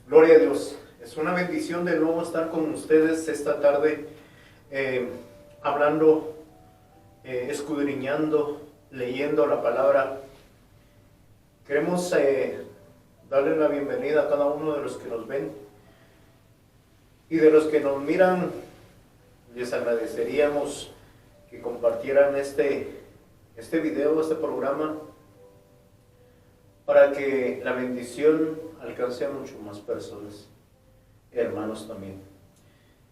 Gloria a Dios. Es una bendición de nuevo estar con ustedes esta tarde, hablando, escudriñando, leyendo la palabra. Queremos darle la bienvenida a cada uno de los que nos ven y de los que nos miran. Les agradeceríamos que compartieran este video, este programa, para que la bendición alcance a mucho más personas, hermanos también.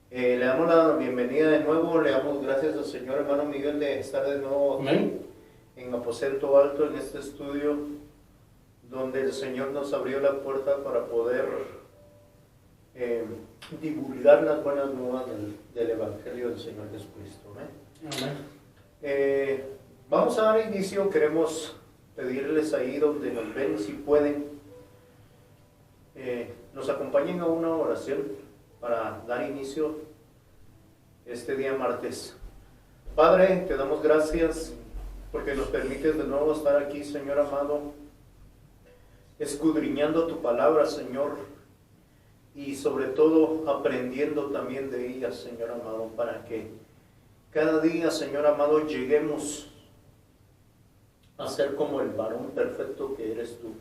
Le damos la bienvenida de nuevo, le damos gracias al Señor, hermano Miguel, de estar de nuevo aquí en Aposento Alto, en este estudio, donde el Señor nos abrió la puerta para poder divulgar las buenas nuevas del Evangelio del Señor Jesucristo. Amén. Vamos a dar inicio. Queremos pedirles ahí donde nos ven, si pueden, nos acompañen a una oración para dar inicio este día martes. Padre, te damos gracias porque nos permites de nuevo estar aquí, Señor amado, escudriñando tu palabra, Señor, y sobre todo aprendiendo también de ella, Señor amado, para que cada día, Señor amado, lleguemos a ser como el varón perfecto que eres tú.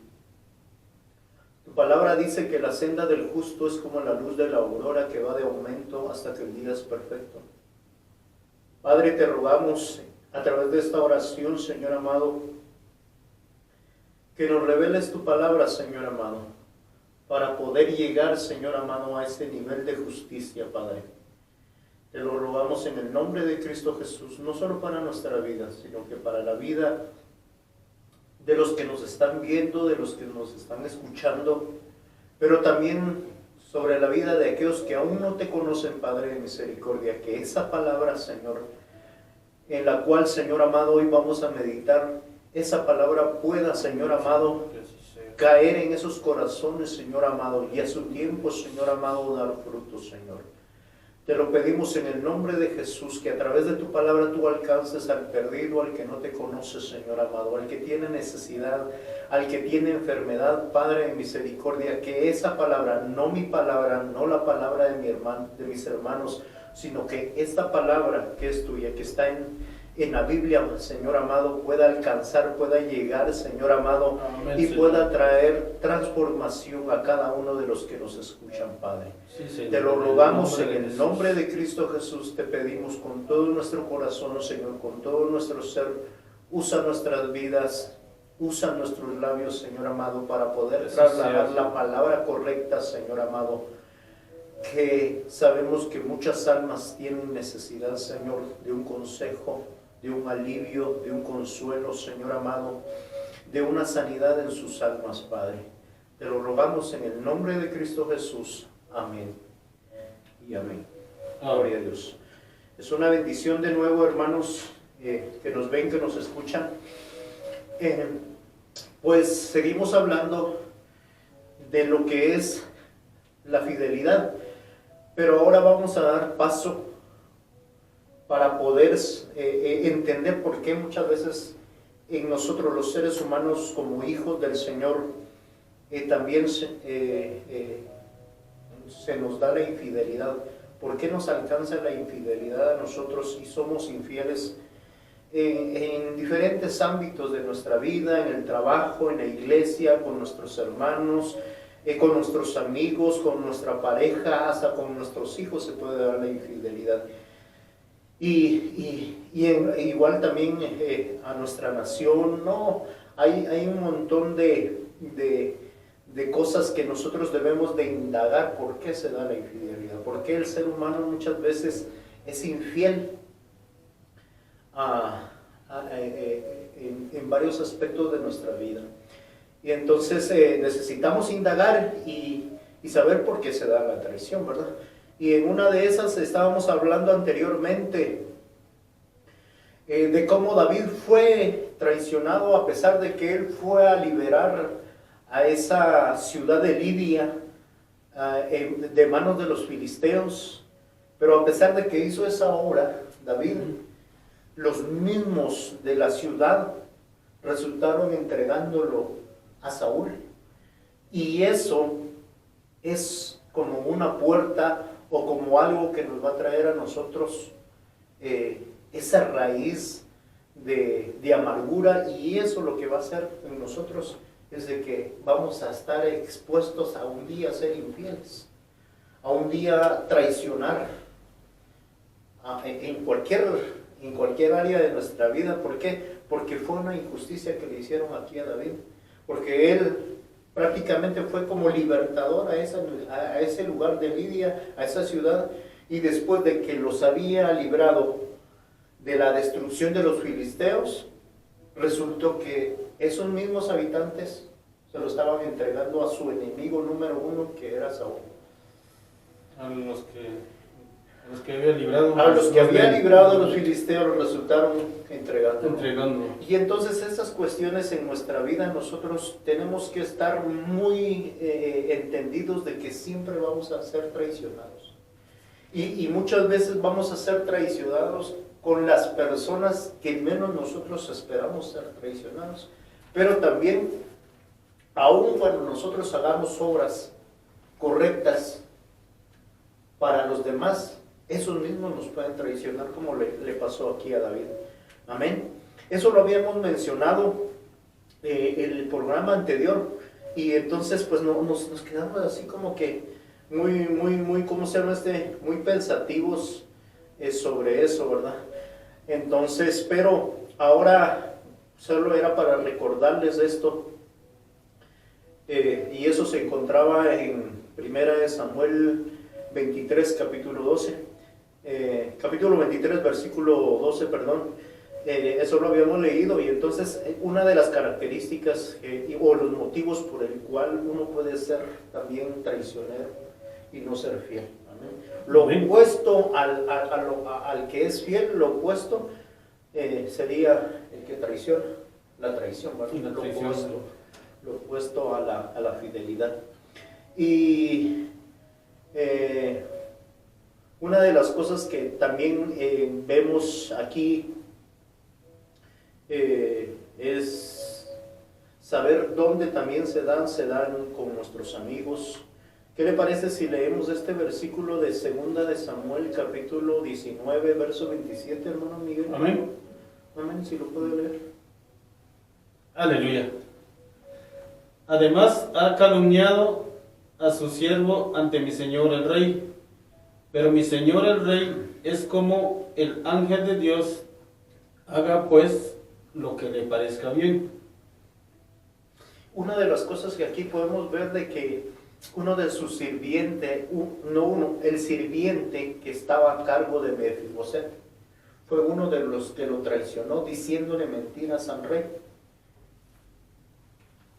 Tu palabra dice que la senda del justo es como la luz de la aurora que va de aumento hasta que el día es perfecto. Padre, te rogamos a través de esta oración, Señor amado, que nos reveles tu palabra, Señor amado, para poder llegar, Señor amado, a este nivel de justicia, Padre. Te lo rogamos en el nombre de Cristo Jesús, no solo para nuestra vida, sino que para la vida de los que nos están viendo, de los que nos están escuchando, pero también sobre la vida de aquellos que aún no te conocen, Padre de misericordia, que esa palabra, Señor, en la cual, Señor amado, hoy vamos a meditar, esa palabra pueda, Señor amado, caer en esos corazones, Señor amado, y a su tiempo, Señor amado, dar frutos, Señor. Te lo pedimos en el nombre de Jesús, que a través de tu palabra tú alcances al perdido, al que no te conoce, Señor amado, al que tiene necesidad, al que tiene enfermedad, Padre de misericordia, que esa palabra, no mi palabra, no la palabra de mis hermanos, sino que esta palabra que es tuya, que está en la Biblia, Señor amado, pueda alcanzar, pueda llegar, Señor amado, amén, y pueda traer transformación a cada uno de los que nos escuchan, Padre. Sí, Señor, te lo rogamos en el nombre de Cristo Jesús, te pedimos con todo nuestro corazón, Señor, con todo nuestro ser, usa nuestras vidas, usa nuestros labios, Señor amado, para poder trasladar la palabra correcta, Señor amado, que sabemos que muchas almas tienen necesidad, Señor, de un consejo, de un alivio, de un consuelo, Señor amado, de una sanidad en sus almas, Padre. Te lo rogamos en el nombre de Cristo Jesús. Amén y amén. Gloria a Dios. Es una bendición de nuevo, hermanos, que nos ven, que nos escuchan. Pues seguimos hablando de lo que es la fidelidad, pero ahora vamos a dar paso para poder entender por qué muchas veces en nosotros los seres humanos como hijos del Señor también se nos da la infidelidad. ¿Por qué nos alcanza la infidelidad a nosotros y somos infieles en diferentes ámbitos de nuestra vida, en el trabajo, en la iglesia, con nuestros hermanos, con nuestros amigos, con nuestra pareja, hasta con nuestros hijos se puede dar la infidelidad? Igual también a nuestra nación, no, hay un montón de cosas que nosotros debemos de indagar. ¿Por qué se da la infidelidad? ¿Por qué el ser humano muchas veces es infiel en varios aspectos de nuestra vida? Y entonces necesitamos indagar y saber por qué se da la traición, ¿verdad? Y en una de esas estábamos hablando anteriormente de cómo David fue traicionado a pesar de que él fue a liberar a esa ciudad de Libia de manos de los filisteos. Pero a pesar de que hizo esa obra, David, los mismos de la ciudad resultaron entregándolo a Saúl. Y eso es como una puerta o como algo que nos va a traer a nosotros esa raíz de amargura, y eso lo que va a hacer en nosotros es de que vamos a estar expuestos a un día ser infieles, a un día traicionar en cualquier área de nuestra vida. ¿Por qué? Porque fue una injusticia que le hicieron aquí a David, porque él prácticamente fue como libertador a ese lugar de Lidia, a esa ciudad, y después de que los había librado de la destrucción de los filisteos, resultó que esos mismos habitantes se lo estaban entregando a su enemigo número uno, que era Saúl. A los que había librado. A los que había librado los filisteos los resultaron entregando. Entregando. Y entonces esas cuestiones en nuestra vida nosotros tenemos que estar muy entendidos de que siempre vamos a ser traicionados. Y muchas veces vamos a ser traicionados con las personas que menos nosotros esperamos ser traicionados. Pero también, aun cuando nosotros hagamos obras correctas para los demás, esos mismos nos pueden traicionar, como le pasó aquí a David. Amén. Eso lo habíamos mencionado en el programa anterior, y entonces pues nos quedamos así como que muy, ¿cómo se llama muy pensativos sobre eso, ¿verdad? Entonces, pero ahora solo era para recordarles esto, y eso se encontraba en 1 Samuel 23, capítulo 12, capítulo 23, versículo 12, perdón. Eso lo habíamos leído, y entonces una de las características o los motivos por el cual uno puede ser también traicionero y no ser fiel. ¿Amén? Lo opuesto al que es fiel, lo opuesto sería el que traiciona, la traición, ¿verdad? Lo opuesto a la fidelidad. Y una de las cosas que también vemos aquí es saber dónde también se dan con nuestros amigos. ¿Qué le parece si leemos este versículo de 2 de Samuel, capítulo 19, verso 27, hermano Miguel? Amén. Amén, si lo puede leer. Aleluya. Además ha calumniado a su siervo ante mi señor el rey, pero mi señor el rey es como el ángel de Dios, haga pues lo que le parezca bien. Una de las cosas que aquí podemos ver de que uno de sus sirvientes, el sirviente que estaba a cargo de Mefiboset, fue uno de los que lo traicionó diciéndole mentiras al rey.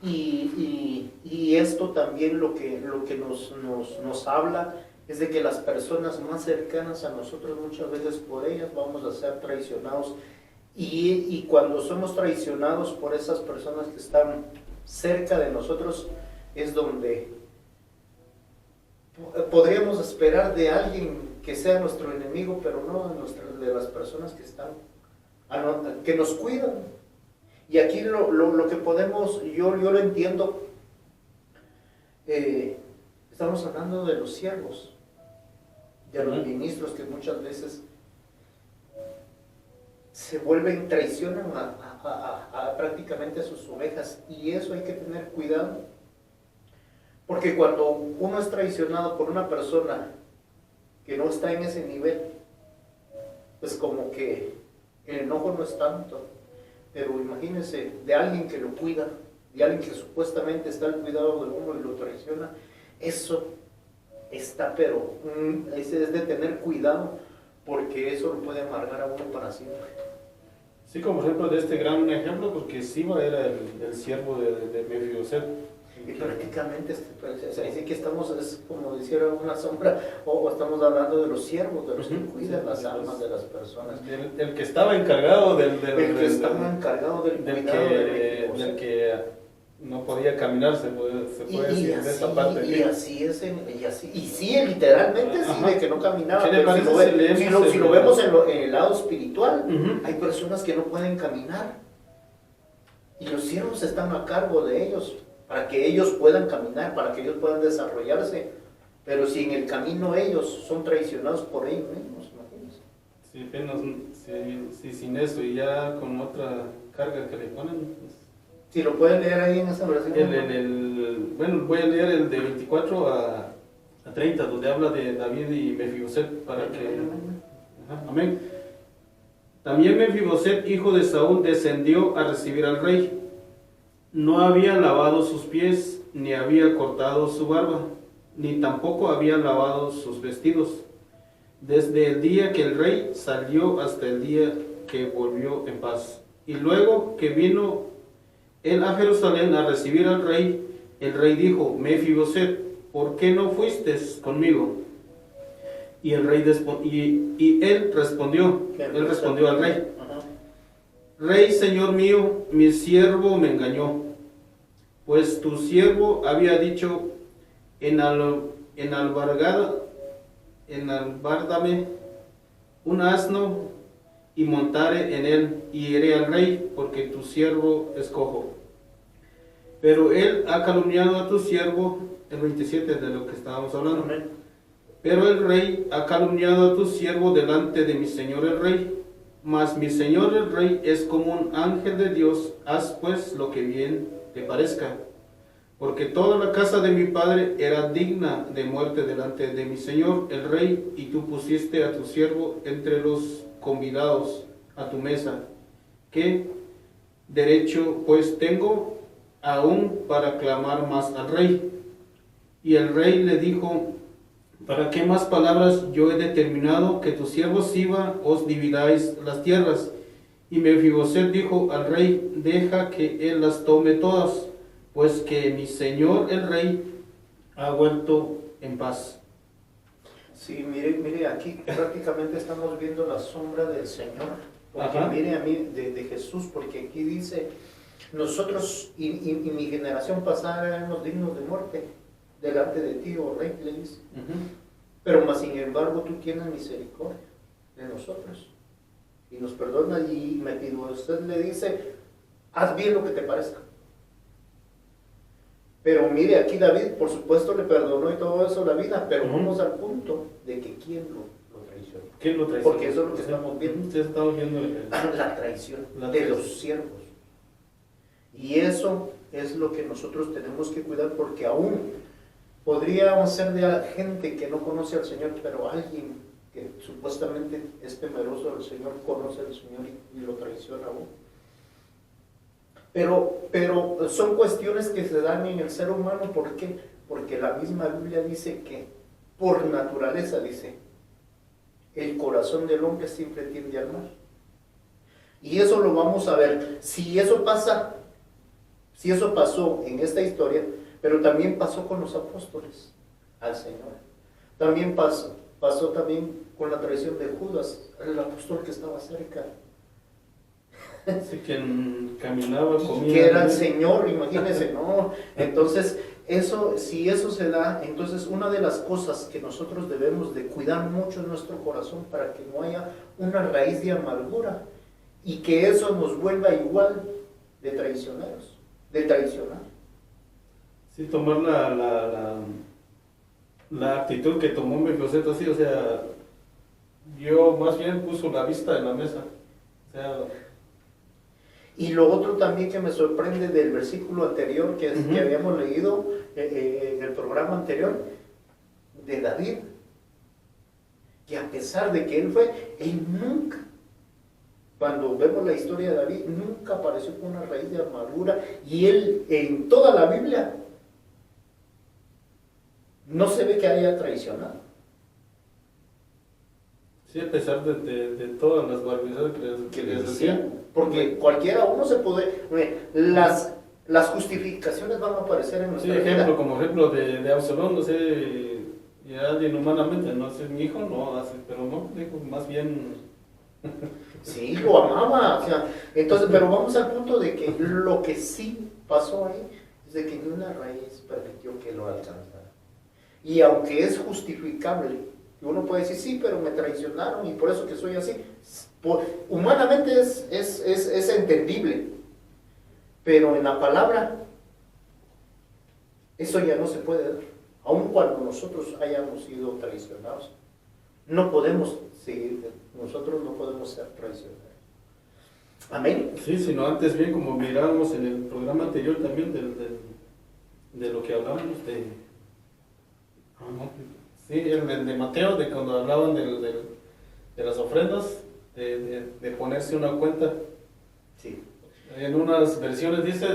Y esto también lo que nos habla es de que las personas más cercanas a nosotros, muchas veces por ellas vamos a ser traicionados. Y cuando somos traicionados por esas personas que están cerca de nosotros, es donde podríamos esperar de alguien que sea nuestro enemigo, pero no de las personas que están, que nos cuidan. Y aquí lo que podemos, yo lo entiendo, estamos hablando de los siervos, de los ministros que muchas veces se vuelven, traicionan prácticamente a sus ovejas, y eso hay que tener cuidado, porque cuando uno es traicionado por una persona que no está en ese nivel, pues como que el enojo no es tanto, pero imagínense de alguien que lo cuida, de alguien que supuestamente está al cuidado de uno y lo traiciona, eso está, pero ese es de tener cuidado, porque eso lo puede amargar a uno para siempre. Sí, como ejemplo de este gran ejemplo, porque Siba era el siervo de Mefiboset. Y prácticamente, así que estamos, es como decir una sombra, o estamos hablando de los siervos, de los que cuidan las almas de las personas. El que estaba encargado del cuidado del que no podía caminar, se puede decir, de esta parte. Y sí, literalmente sí, de que no caminaba. Pero si lo vemos en el lado espiritual, hay personas que no pueden caminar. Y los siervos están a cargo de ellos. para que ellos puedan caminar, para que ellos puedan desarrollarse. Pero si en el camino ellos son traicionados por ellos mismos, imagínense. Sí, apenas, sí, sin eso y ya con otra carga que le ponen. Pues, Si lo pueden leer ahí en esa versión. Bueno, voy a leer el de 24 a 30, donde habla de David y Mefiboset, para que... Ajá, amén. También Mefiboset, hijo de Saúl, descendió a recibir al rey. No había lavado sus pies, ni había cortado su barba, ni tampoco había lavado sus vestidos, desde el día que el rey salió hasta el día que volvió en paz. Y luego que vino él a Jerusalén a recibir al rey, el rey dijo: Mefiboset, ¿por qué no fuiste conmigo? Y el rey él respondió al rey: Rey, señor mío, mi siervo me engañó, pues tu siervo había dicho: enalbárdame un asno y montaré en él, y iré al rey, porque tu siervo es cojo. Pero él ha calumniado a tu siervo, el 27 de lo que estábamos hablando. Amén. Pero el rey ha calumniado a tu siervo delante de mi señor el rey. Mas mi señor el rey es como un ángel de Dios. Haz pues lo que bien te parezca. Porque toda la casa de mi padre era digna de muerte delante de mi señor el rey, y tú pusiste a tu siervo entre los convidados a tu mesa. ¿Qué derecho pues tengo aún para clamar más al rey? Y el rey le dijo: ¿para qué más palabras? Yo he determinado que tu siervo Siba os dividáis las tierras. Y Mefiboset dijo al rey: deja que él las tome todas, pues que mi señor el rey ha vuelto en paz. Sí, mire, aquí prácticamente estamos viendo la sombra del Señor. Porque Ajá. mire a mí de Jesús, porque aquí dice: nosotros y mi generación pasada éramos dignos de muerte delante de ti, oh rey, le dice. Pero más sin embargo tú tienes misericordia de nosotros y nos perdona, y usted le dice: haz bien lo que te parezca. Pero mire, aquí David, por supuesto, le perdonó y todo eso la vida, pero vamos al punto de que ¿quién lo traicionó? ¿Quién lo traicionó? Porque eso es lo que estamos viendo. Ustedes estamos viendo La traición de los siervos. Y eso es lo que nosotros tenemos que cuidar, porque aún podríamos ser de gente que no conoce al Señor, pero alguien que supuestamente es temeroso del Señor, conoce al Señor y lo traiciona aún. Pero son cuestiones que se dan en el ser humano. ¿Por qué? Porque la misma Biblia dice que, por naturaleza, dice, el corazón del hombre siempre tiende al mal. Y eso lo vamos a ver. Si eso pasó en esta historia, pero también pasó con los apóstoles al Señor. También pasó también con la traición de Judas, el apóstol que estaba cerca. Sí, que caminaba, comía. Que era el Señor, imagínense, ¿no? Entonces, si eso se da, entonces una de las cosas que nosotros debemos de cuidar mucho en nuestro corazón, para que no haya una raíz de amargura y que eso nos vuelva igual de traicioneros, de traicionar. Sí, tomar la actitud que tomó Mefiboset, así, o sea, yo más bien puso la vista en la mesa. O sea, y lo otro también que me sorprende del versículo anterior que habíamos leído en el programa anterior, de David, que a pesar de que él nunca, cuando vemos la historia de David, nunca apareció con una raíz de amargura, y él en toda la Biblia no se ve que haya traicionado. sí, a pesar de todas las barbaridades que les decían. Porque cualquiera, uno se puede, las justificaciones van a aparecer en nuestra vida. Como ejemplo de Absalón, no sé, ya inhumanamente, no sé, mi hijo no hace, pero no, digo, más bien... Sí, lo amaba, o sea, entonces, pero vamos al punto de que lo que sí pasó ahí es de que ni una raíz permitió que lo alcanzara. Y aunque es justificable, uno puede decir: sí, pero me traicionaron y por eso que soy así. Humanamente es entendible, pero en la palabra Eso ya no se puede dar. Aun cuando nosotros hayamos sido traicionados, no podemos seguir, nosotros no podemos ser traicionados. Amén. Sí, sino antes bien, como mirábamos en el programa anterior también de lo que hablábamos sí, el de Mateo, de cuando hablaban de las ofrendas, de ponerse una cuenta. Sí. En unas versiones dice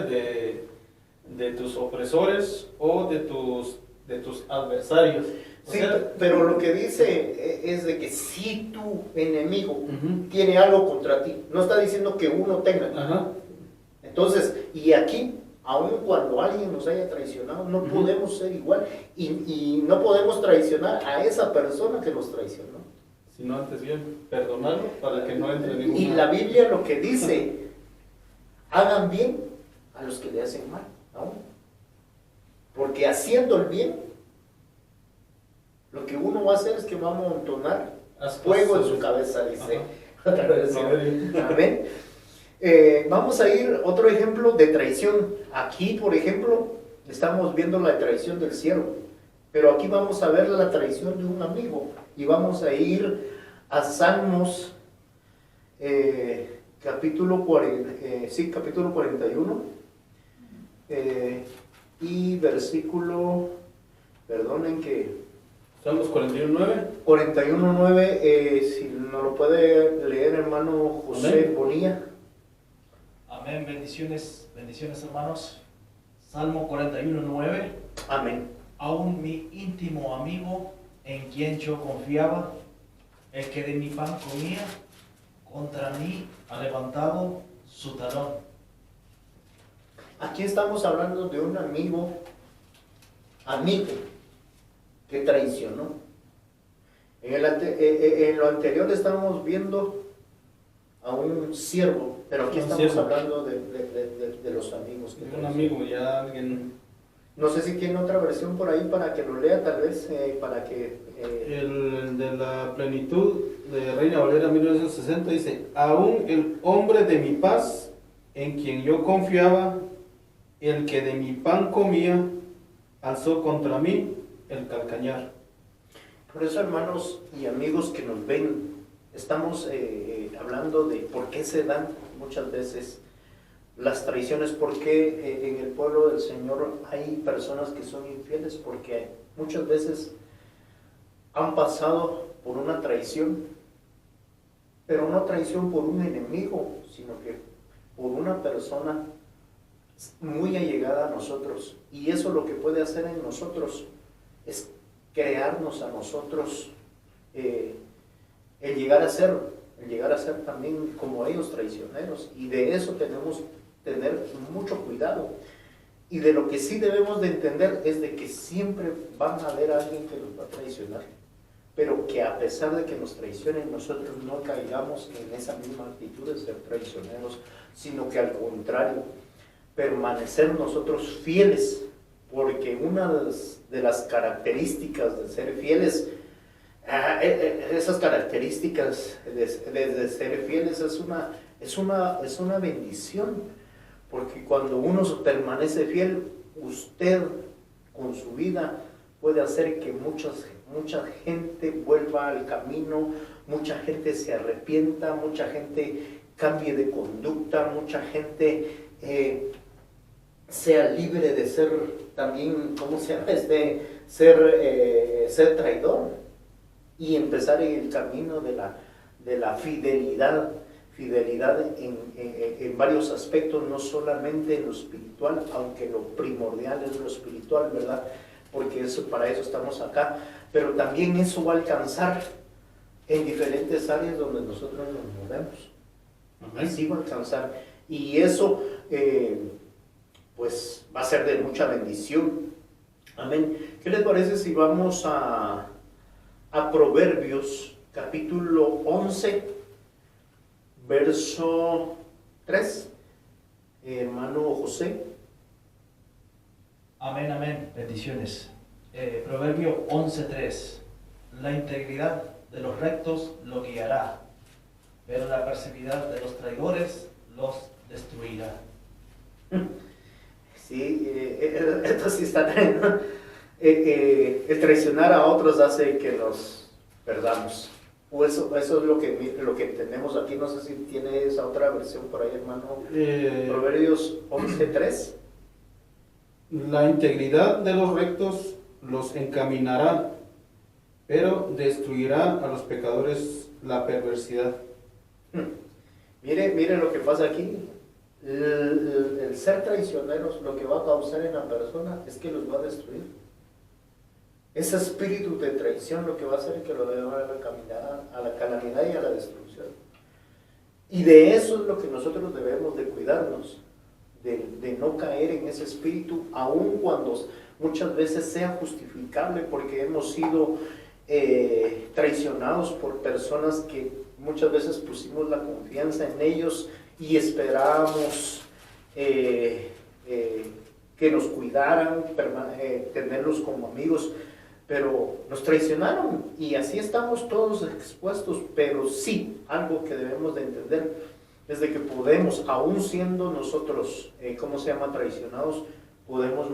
de tus opresores o de tus adversarios. Sí, pero lo que dice es de que si tu enemigo tiene algo contra ti, no está diciendo que uno tenga. Ajá. Entonces, y aquí, aun cuando alguien nos haya traicionado, no podemos ser igual y no podemos traicionar a esa persona que nos traicionó. Sino antes bien, perdonarlo para que no entre ninguna... Y la Biblia lo que dice, hagan bien a los que le hacen mal, ¿no? Porque haciendo el bien, lo que uno va a hacer es que va a amontonar fuego en su cabeza, dice otra versión. Amén. Vamos a ir otro ejemplo de traición. Aquí, por ejemplo, estamos viendo la traición del siervo, pero aquí vamos a ver la traición de un amigo y vamos a ir a Salmos capítulo 41 y versículo, perdonen que Salmos 41:9. 41:9, si nos lo puede leer hermano José Amén. Bonilla. Amén, bendiciones hermanos. Salmo 41:9. Amén. Aún mi íntimo amigo, en quien yo confiaba, el que de mi pan comía, contra mí ha levantado su talón. Aquí estamos hablando de un amigo que traicionó. En lo anterior estábamos viendo a un siervo, pero aquí Un estamos siervo. hablando de los amigos. Que Un traicionó. amigo, ya alguien... No sé si tiene otra versión por ahí para que lo lea, tal vez, para que... El de la plenitud de Reina Valera 1960 dice: aún el hombre de mi paz, en quien yo confiaba, el que de mi pan comía, alzó contra mí el calcañar. Por eso, hermanos y amigos que nos ven, estamos hablando de por qué se dan muchas veces las traiciones, por qué en el pueblo del Señor hay personas que son infieles, porque muchas veces han pasado por una traición, pero no traición por un enemigo, sino que por una persona muy allegada a nosotros. Y eso lo que puede hacer en nosotros es crearnos a nosotros el llegar a ser también como ellos traicioneros. Y de eso tenemos que tener mucho cuidado. Y de lo que sí debemos de entender es de que siempre van a haber alguien que nos va a traicionar, pero que a pesar de que nos traicionen, nosotros no caigamos en esa misma actitud de ser traicioneros, sino que al contrario, permanecer nosotros fieles, porque una de las características de ser fieles, esas características de ser fieles es una bendición, porque cuando uno permanece fiel, usted con su vida puede hacer que mucha gente vuelva al camino, mucha gente se arrepienta, mucha gente cambie de conducta, mucha gente sea libre de ser también, ¿cómo se llama? Ser traidor y empezar en el camino de la fidelidad en varios aspectos, no solamente en lo espiritual, aunque lo primordial es lo espiritual, ¿verdad? Porque para eso estamos acá, pero también eso va a alcanzar en diferentes áreas donde nosotros nos movemos. Sí va a alcanzar, y eso pues va a ser de mucha bendición. Amén. ¿Qué les parece si vamos a Proverbios capítulo 11, verso 3? Hermano José. Amén, amén, bendiciones. Proverbio 11:3. La integridad de los rectos los guiará, pero la perseveridad de los traidores los destruirá. Sí, esto sí está tremendo. El traicionar a otros hace que nos perdamos. O eso es lo que tenemos aquí. No sé si tiene esa otra versión por ahí, hermano. Proverbios 11:3. La integridad de los rectos los encaminará, pero destruirá a los pecadores la perversidad. Mire lo que pasa aquí. El ser traicioneros lo que va a causar en la persona es que los va a destruir. Ese espíritu de traición lo que va a hacer es que lo va a llevar a la calamidad y a la destrucción. Y de eso es lo que nosotros debemos de cuidarnos, de no caer en ese espíritu, aun cuando muchas veces sea justificable, porque hemos sido traicionados por personas que muchas veces pusimos la confianza en ellos y esperábamos que nos cuidaran, tenerlos como amigos, pero nos traicionaron y así estamos todos expuestos. Pero sí, algo que debemos de entender es de que podemos, aún siendo nosotros, traicionados, podemos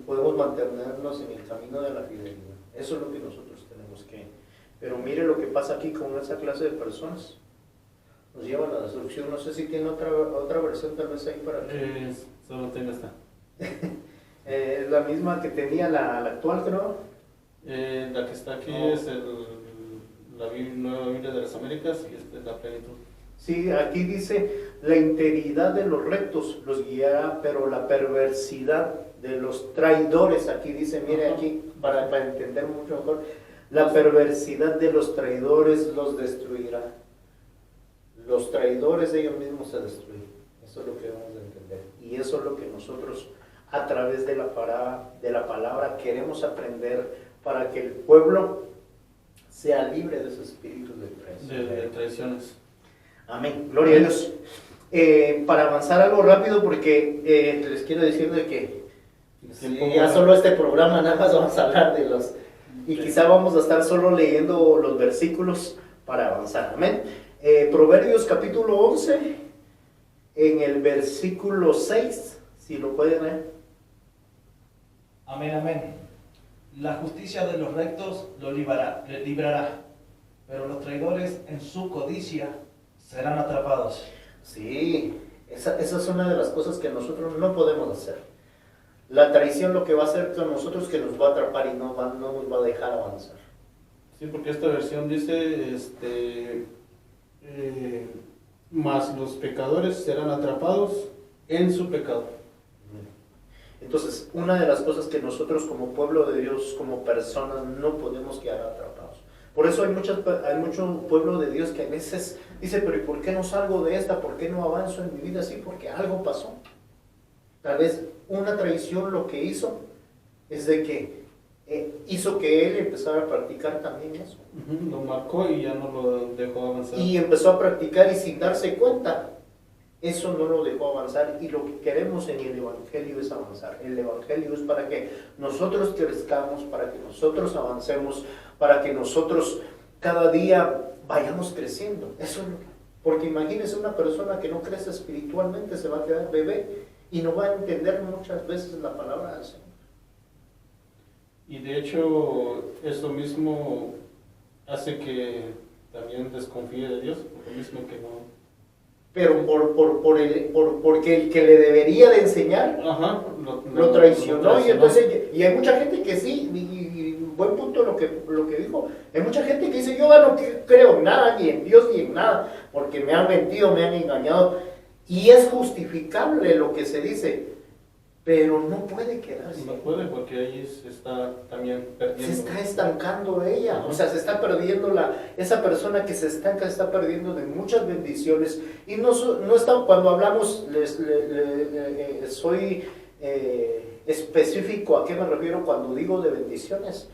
podemos mantenernos en el camino de la fidelidad. Eso es lo que nosotros tenemos que. Pero mire lo que pasa aquí con esa clase de personas. Nos lleva a la destrucción. No sé si tiene otra versión tal vez ahí para que. Solo tengo esta. Es la misma que tenía la actual, creo. La que está aquí es la Nueva Biblia de las Américas y esta es la plenitud. Sí, aquí dice, la integridad de los rectos los guiará, pero la perversidad de los traidores, aquí dice, mire aquí, para entender mucho mejor, la perversidad de los traidores los destruirá. Los traidores ellos mismos se destruyen. Eso es lo que debemos de entender. Y eso es lo que nosotros, a través de la palabra, queremos aprender para que el pueblo sea libre de ese espíritu de traición. De traiciones. Amén, gloria a Dios. Para avanzar algo rápido, porque les quiero decir de que ya solo este programa nada más vamos a hablar de los, y quizá vamos a estar solo leyendo los versículos para avanzar. Amén. Proverbios capítulo 11, en el versículo 6, si lo pueden leer. Amén, amén. La justicia de los rectos los librará, pero los traidores en su codicia serán atrapados. Sí, esa es una de las cosas que nosotros no podemos hacer. La traición lo que va a hacer con nosotros es que nos va a atrapar y no nos va a dejar avanzar. Sí, porque esta versión dice, mas los pecadores serán atrapados en su pecado. Entonces, una de las cosas que nosotros como pueblo de Dios, como personas, no podemos quedar atrapados. Por eso hay mucho pueblo de Dios que a veces dice, pero ¿y por qué no salgo de esta? ¿Por qué no avanzo en mi vida? Sí, porque algo pasó. Tal vez una traición lo que hizo es de que hizo que él empezara a practicar también eso. Lo marcó y ya no lo dejó avanzar. Y empezó a practicar y sin darse cuenta, eso no lo dejó avanzar. Y lo que queremos en el Evangelio es avanzar. El Evangelio es para que nosotros crezcamos, para que nosotros avancemos, para que nosotros cada día vayamos creciendo. Eso es porque imagínese una persona que no crece espiritualmente, se va a quedar bebé y no va a entender muchas veces la palabra del Señor. Y de hecho, eso mismo hace que también desconfíe de Dios, por lo mismo que no. Pero porque el que le debería de enseñar lo traicionó. Y entonces, y hay mucha gente que sí, y buen punto lo que dijo, hay mucha gente que dice, yo no creo en nada, ni en Dios, ni en nada, porque me han mentido, me han engañado, y es justificable lo que se dice, pero no puede quedarse. No puede, porque ahí se está también perdiendo. Se está estancando ella, o sea, se está perdiendo esa persona que se estanca, se está perdiendo de muchas bendiciones. Y no está, cuando hablamos, soy específico a qué me refiero cuando digo de bendiciones,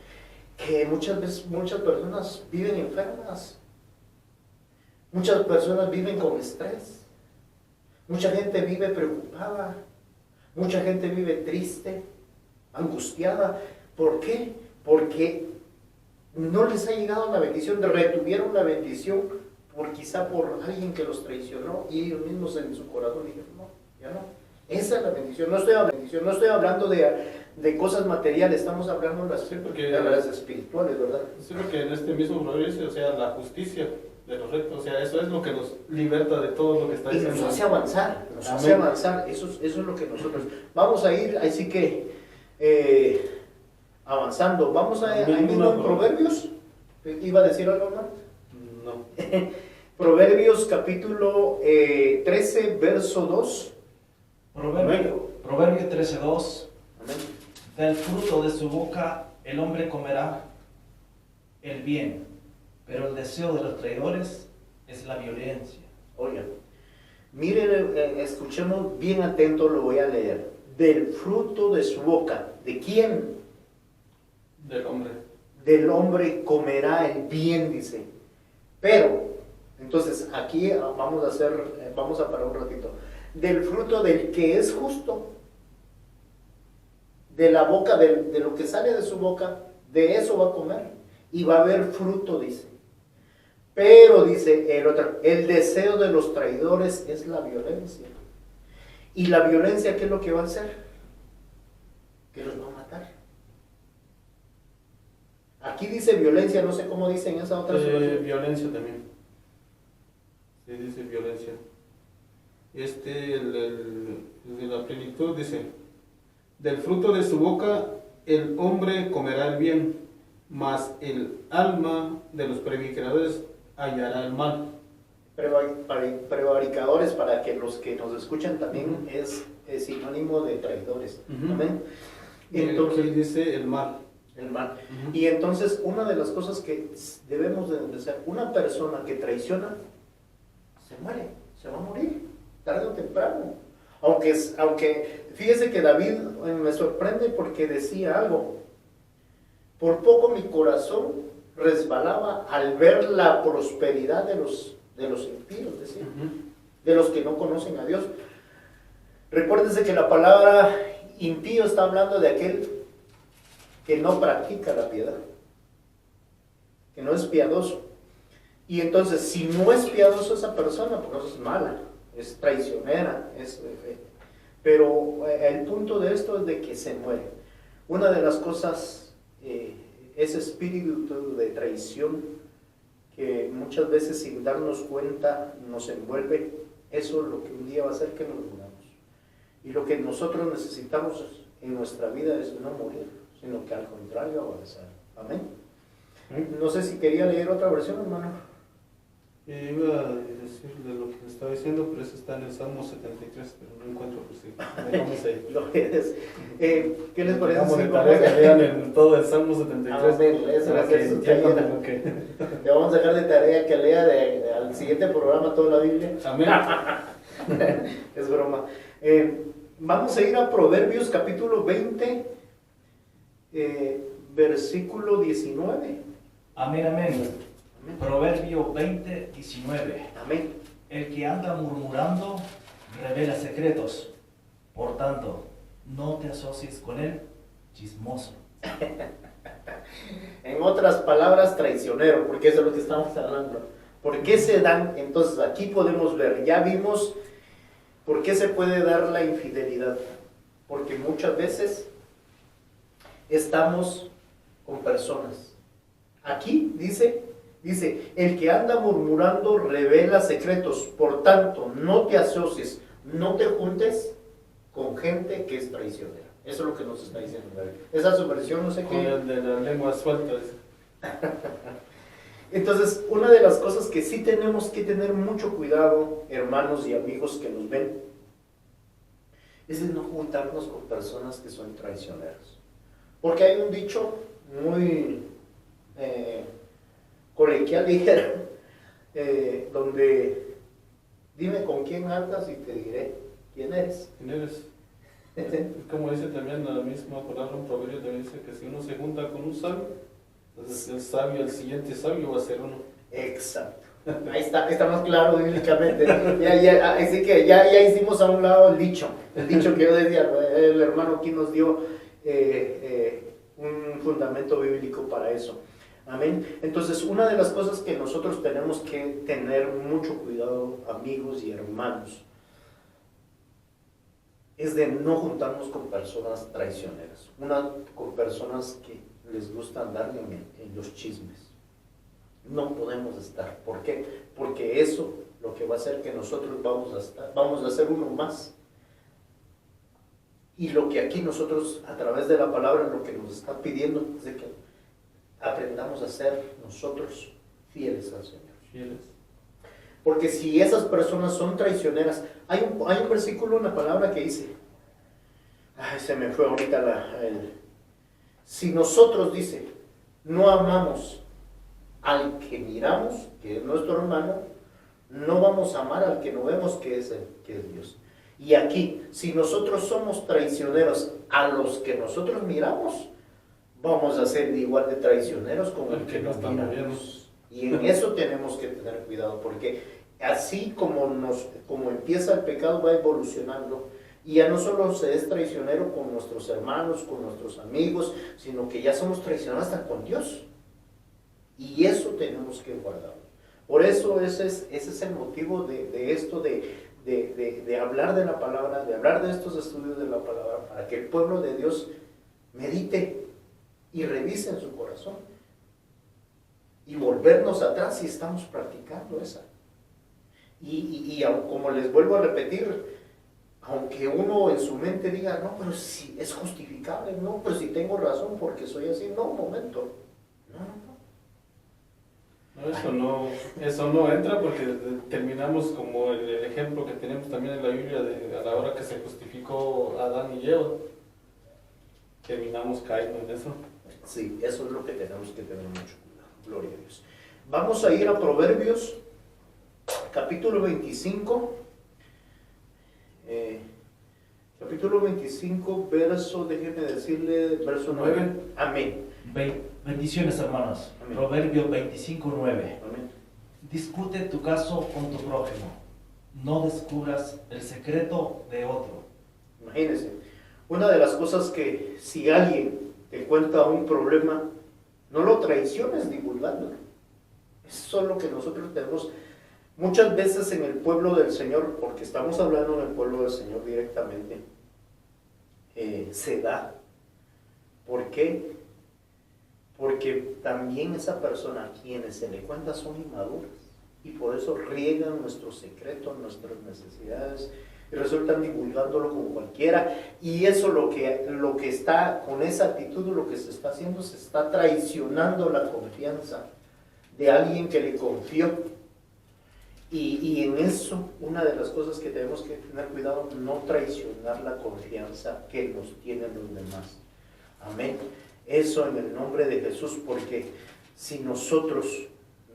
que muchas veces muchas personas viven enfermas, muchas personas viven con estrés, mucha gente vive preocupada. Mucha gente vive triste, angustiada. ¿Por qué? Porque no les ha llegado la bendición, retuvieron la bendición quizá por alguien que los traicionó y ellos mismos en su corazón dijeron, no, ya no. Esa es la bendición. No estoy hablando de cosas materiales, estamos hablando de las espirituales, ¿verdad? Sí, porque en este mismo proverbio dice, o sea, la justicia de los rectos, o sea, eso es lo que nos liberta de todo lo que está Y diciendo. nos hace avanzar, eso es lo que nosotros, vamos a ir, así que, avanzando, vamos a ir en Proverbios, ¿iba a decir algo más? No. Proverbios capítulo 13, verso 2. Proverbio 13:2. Del fruto de su boca el hombre comerá el bien, pero el deseo de los traidores es la violencia. Oigan, miren, escuchemos bien atento, lo voy a leer. Del fruto de su boca, ¿de quién? Del hombre. Del hombre comerá el bien, dice. Pero, entonces, aquí vamos a parar un ratito. Del fruto del que es justo, de la boca, de lo que sale de su boca, de eso va a comer. Y va a haber fruto, dice. Pero, dice el otro, el deseo de los traidores es la violencia. ¿Y la violencia qué es lo que va a hacer? Que los va a matar. Aquí dice violencia, no sé cómo dice en esa otra Violencia también. Sí, dice violencia. El de la plenitud dice, del fruto de su boca el hombre comerá el bien, mas el alma de los prevaricadores hallará el mal. Prevaricadores, para que los que nos escuchan también, es sinónimo de traidores. Amén. Entonces dice el mal. El mal. Y entonces una de las cosas que debemos de empezar, una persona que traiciona, se muere, se va a morir, tarde o temprano. Aunque fíjese que David me sorprende porque decía algo, por poco mi corazón resbalaba al ver la prosperidad de los impíos, decía, de los que no conocen a Dios. Recuérdense que la palabra impío está hablando de aquel que no practica la piedad, que no es piadoso. Y entonces, si no es piadoso esa persona, pues es mala, es traicionera, pero el punto de esto es de que se muere. Una de las cosas, ese espíritu de traición que muchas veces sin darnos cuenta nos envuelve, eso es lo que un día va a hacer que nos muramos. Y lo que nosotros necesitamos en nuestra vida es no morir, sino que al contrario avanzar. Amén. No sé si quería leer otra versión, hermano. Iba a decirle lo que le estaba diciendo, pero eso está en el Salmo 73, pero no encuentro por si. Vamos ahí. ¿Qué les parece? Vamos de tarea que lean en todo el Salmo 73. Eso va a ser su tarea. Le vamos a dejar de tarea que lea al siguiente programa toda la Biblia. Amén. Es broma. Vamos a ir a Proverbios capítulo 20, versículo 19. Amén, amén. Proverbio 20, 19. Amén. El que anda murmurando revela secretos. Por tanto, no te asocies con él, chismoso. En otras palabras, traicionero, porque eso es lo que estamos hablando. ¿Por qué se dan? Entonces aquí podemos ver, ya vimos por qué se puede dar la infidelidad. Porque muchas veces estamos con personas. Aquí dice, el que anda murmurando revela secretos. Por tanto, no te asocies, no te juntes con gente que es traicionera. Eso es lo que nos está diciendo David. Esa es su versión, no sé Con qué. el de la lengua suelta. Entonces, una de las cosas que sí tenemos que tener mucho cuidado, hermanos y amigos que nos ven, es de no juntarnos con personas que son traicioneras. Porque hay un dicho muy coloquial, dijera, donde dime con quién andas y te diré quién eres. ¿Quién eres? Como dice también la misma palabra, un proverbio también dice que si uno se junta con un sabio, entonces el siguiente sabio va a ser uno. Exacto. Ahí está más claro bíblicamente. Así que ya hicimos a un lado el dicho que yo decía, el hermano aquí nos dio un fundamento bíblico para eso. Amén. Entonces, una de las cosas que nosotros tenemos que tener mucho cuidado, amigos y hermanos, es de no juntarnos con personas traicioneras, con personas que les gusta andar en los chismes. No podemos estar. ¿Por qué? Porque eso lo que va a hacer que nosotros vamos a ser uno más. Y lo que aquí nosotros, a través de la palabra, lo que nos está pidiendo es de que aprendamos a ser nosotros fieles al Señor. Fieles. Porque si esas personas son traicioneras, hay un versículo en la palabra que dice, se me fue ahorita si nosotros, dice, no amamos al que miramos, que es nuestro hermano, no vamos a amar al que no vemos, que es Dios. Y aquí, si nosotros somos traicioneros a los que nosotros miramos, vamos a ser igual de traicioneros como el que no miramos. Y en eso tenemos que tener cuidado, porque así como empieza el pecado, va evolucionando. Y ya no solo se es traicionero con nuestros hermanos, con nuestros amigos, sino que ya somos traicioneros hasta con Dios. Y eso tenemos que guardar. Por eso ese es el motivo de esto, de hablar de la palabra, de hablar de estos estudios de la palabra, para que el pueblo de Dios medite y revise en su corazón. Y volvernos atrás si estamos practicando esa. Y como les vuelvo a repetir, aunque uno en su mente diga, no, pero si es justificable, no, pero si tengo razón porque soy así, no, un momento. No, eso no entra porque terminamos como el ejemplo que tenemos también en la Biblia a la hora que se justificó Adán y Eva. Terminamos cayendo en eso. Sí, eso es lo que tenemos que tener mucho cuidado. Gloria a Dios. Vamos a ir a Proverbios, capítulo 25. Capítulo 25, déjeme decirle, verso 9. Amén. Bendiciones, hermanos. Amén. Proverbio 25:9. Amén. Discute tu caso con tu prójimo. No descubras el secreto de otro. Imagínense, una de las cosas que si alguien te cuenta un problema, no lo traiciones divulgándolo. Eso es lo que nosotros tenemos muchas veces en el pueblo del Señor, porque estamos hablando en el pueblo del Señor directamente, se da. ¿Por qué? Porque también esa persona a quienes se le cuenta son inmaduras y por eso riegan nuestros secretos, nuestras necesidades y resultan divulgándolo con cualquiera. Y eso lo que está con esa actitud, lo que se está haciendo, se está traicionando la confianza de alguien que le confió. Y en eso, una de las cosas que tenemos que tener cuidado, no traicionar la confianza que nos tienen los demás. Amén. Eso en el nombre de Jesús, porque si nosotros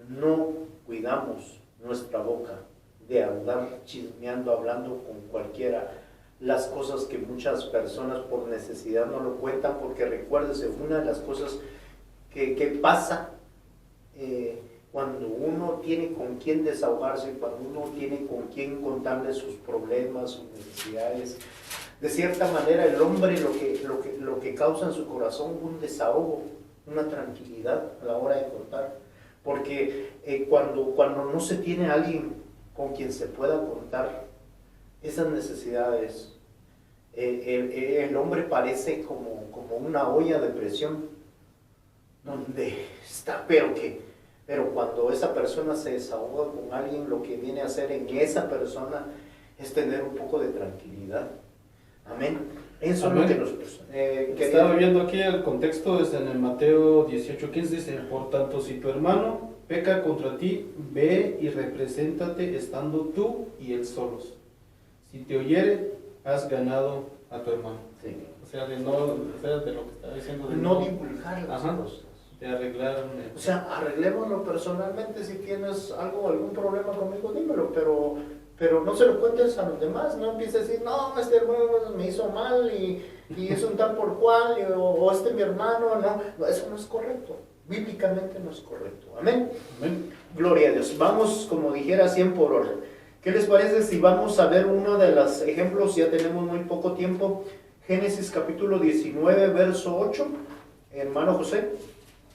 no cuidamos nuestra boca de andar chismeando, hablando con cualquiera, las cosas que muchas personas por necesidad no lo cuentan, porque recuérdese, una de las cosas que pasa cuando uno tiene con quién desahogarse, cuando uno tiene con quién contarle sus problemas, sus necesidades, de cierta manera el hombre lo que causa en su corazón un desahogo, una tranquilidad a la hora de contar, porque cuando no se tiene a alguien con quien se pueda contar esas necesidades, el hombre parece como una olla de presión, donde está, pero cuando esa persona se desahoga con alguien, lo que viene a hacer en esa persona es tener un poco de tranquilidad. Amén. Eso Amén. es lo que nosotros Estaba viendo aquí el contexto, es en el Mateo 18:15, dice, por tanto, si tu hermano peca contra ti, ve y represéntate estando tú y él solos. Si te oyere, has ganado a tu hermano. Sí. O sea, de lo que estaba diciendo. No divulgar las Ajá. cosas. De arreglar. O sea, arreglémoslo personalmente. Si tienes algún problema conmigo, dímelo, pero no se lo cuentes a los demás. No empieces a decir, no, este hermano me hizo mal y es un tal por cual, o este es mi hermano. No, eso no es correcto. Bíblicamente no es correcto. Amén. Amén. Gloria a Dios. Vamos, como dijera, 100 por hora. ¿Qué les parece si vamos a ver uno de los ejemplos? Ya tenemos muy poco tiempo. Génesis capítulo 19, verso 8. Hermano José.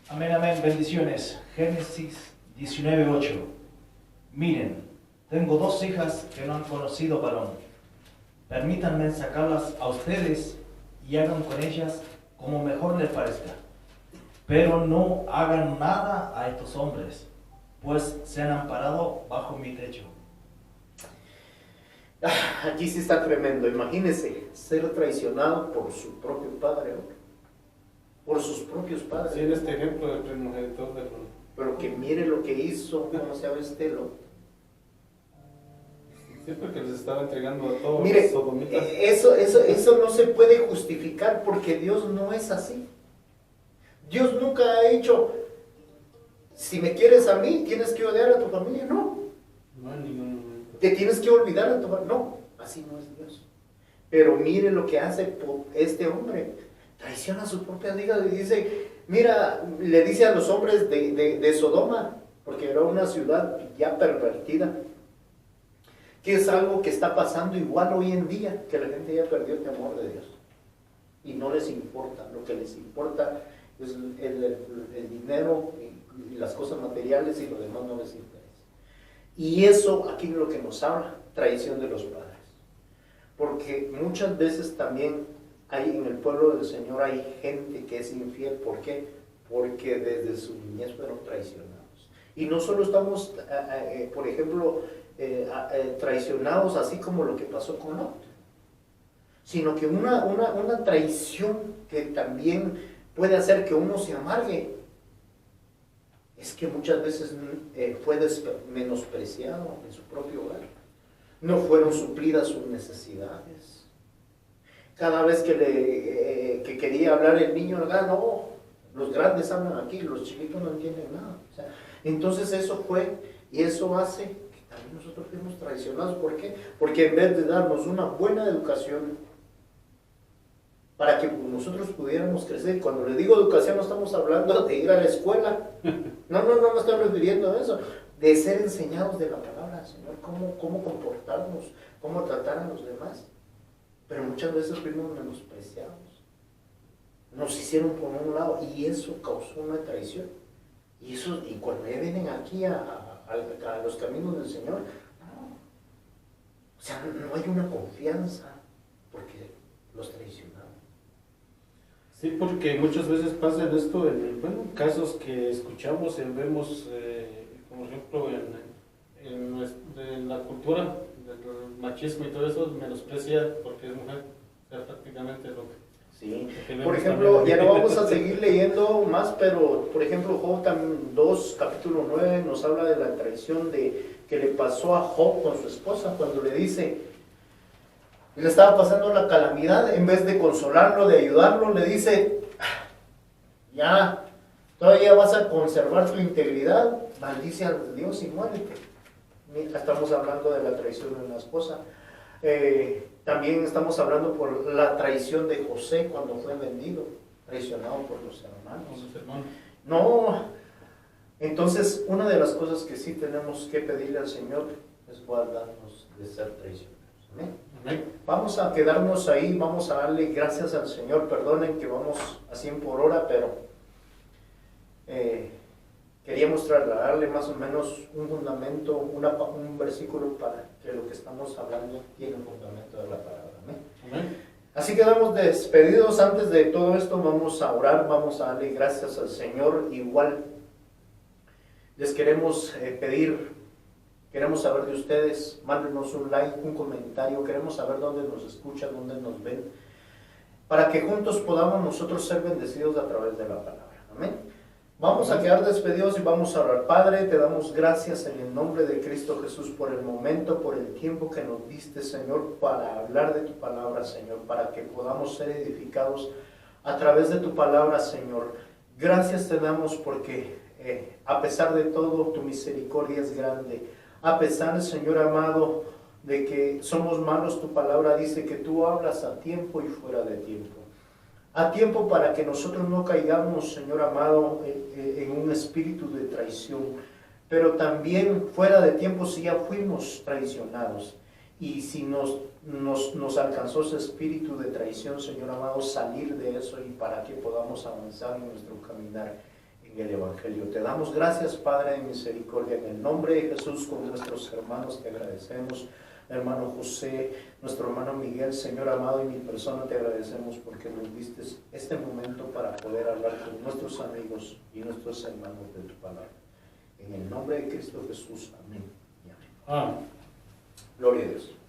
Amén, amén. Bendiciones. Génesis 19:8. Miren, tengo 2 hijas que no han conocido varón. Permítanme sacarlas a ustedes y hagan con ellas como mejor les parezca. Pero no hagan nada a estos hombres, pues se han amparado bajo mi techo. Aquí sí está tremendo. Imagínense ser traicionado por su propio padre, ¿no? Por sus propios padres. Sí, en este ejemplo del primogenitor de Lot. Pero que mire lo que hizo, cómo se llama Lot. Sí, porque les estaba entregando a todos Mire, los sodomitas. eso no se puede justificar porque Dios no es así. Dios nunca ha dicho, si me quieres a mí, tienes que odiar a tu familia. No. No en ningún momento. Te tienes que olvidar a tu familia. No, así no es Dios. Pero mire lo que hace este hombre. Traiciona a sus propias hijas y dice, mira, le dice a los hombres de Sodoma, porque era una ciudad ya pervertida, que es algo que está pasando igual hoy en día, que la gente ya perdió el temor de Dios. Y no les importa, lo que les importa es el dinero y las cosas materiales y lo demás no les interesa. Y eso aquí es lo que nos habla, traición de los padres. Porque muchas veces también hay en el pueblo del Señor hay gente que es infiel. ¿Por qué? Porque desde su niñez fueron traicionados. Y no solo estamos, por ejemplo, traicionados así como lo que pasó con Lot, sino que una traición que también puede hacer que uno se amargue es que muchas veces fue menospreciado en su propio hogar. No fueron suplidas sus necesidades. Cada vez que quería hablar el niño, no, los grandes hablan aquí, los chiquitos no entienden nada. O sea, entonces eso fue, y eso hace que también nosotros fuimos traicionados. ¿Por qué? Porque en vez de darnos una buena educación para que nosotros pudiéramos crecer, cuando le digo educación no estamos hablando de ir a la escuela, no me estoy refiriendo a eso, de ser enseñados de la palabra del Señor, cómo comportarnos, cómo tratar a los demás. Pero muchas veces fuimos menospreciados, nos hicieron por un lado y eso causó una traición. Y cuando ya vienen aquí a los caminos del Señor, no. O sea, no hay una confianza porque los traicionaron. Sí, porque muchas veces pasa esto en casos que escuchamos y vemos, como ejemplo, en la cultura del machismo y todo eso, menosprecia porque es mujer, o sea, prácticamente lo que... Sí, que por ejemplo, también. ya no vamos a seguir leyendo más, pero por ejemplo, Job 2, capítulo 9, nos habla de la traición que le pasó a Job con su esposa, cuando le dice, le estaba pasando la calamidad, en vez de consolarlo, de ayudarlo, le dice, ya, todavía vas a conservar tu integridad, maldice a Dios y muérete. Estamos hablando de la traición de una esposa. También estamos hablando por la traición de José cuando fue vendido, traicionado por los hermanos. No, entonces una de las cosas que sí tenemos que pedirle al Señor es guardarnos de ser traicionados. Amén. Amén. Vamos a quedarnos ahí, vamos a darle gracias al Señor. Perdonen que vamos a 100 por hora, pero queríamos trasladarle más o menos un fundamento, un versículo para que lo que estamos hablando tiene un fundamento de la palabra. Amén. Amén. Así quedamos despedidos. Antes de todo esto vamos a orar, vamos a darle gracias al Señor. Igual les queremos pedir, queremos saber de ustedes, mándenos un like, un comentario, queremos saber dónde nos escuchan, dónde nos ven, para que juntos podamos nosotros ser bendecidos a través de la palabra. Amén. Vamos a quedar despedidos y vamos a orar. Padre, te damos gracias en el nombre de Cristo Jesús por el momento, por el tiempo que nos diste, Señor, para hablar de tu palabra, Señor, para que podamos ser edificados a través de tu palabra, Señor. Gracias te damos porque a pesar de todo, tu misericordia es grande. A pesar, Señor amado, de que somos malos, tu palabra dice que tú hablas a tiempo y fuera de tiempo. A tiempo para que nosotros no caigamos, Señor amado, en un espíritu de traición, pero también fuera de tiempo si ya fuimos traicionados. Y si nos alcanzó ese espíritu de traición, Señor amado, salir de eso y para que podamos avanzar en nuestro caminar en en el Evangelio. Te damos gracias, Padre de misericordia, en el nombre de Jesús, con nuestros hermanos te agradecemos. Hermano José, nuestro hermano Miguel, Señor amado, y mi persona te agradecemos porque nos diste este momento para poder hablar con nuestros amigos y nuestros hermanos de tu palabra. En el nombre de Cristo Jesús, amén y amén. Amén. Gloria a Dios.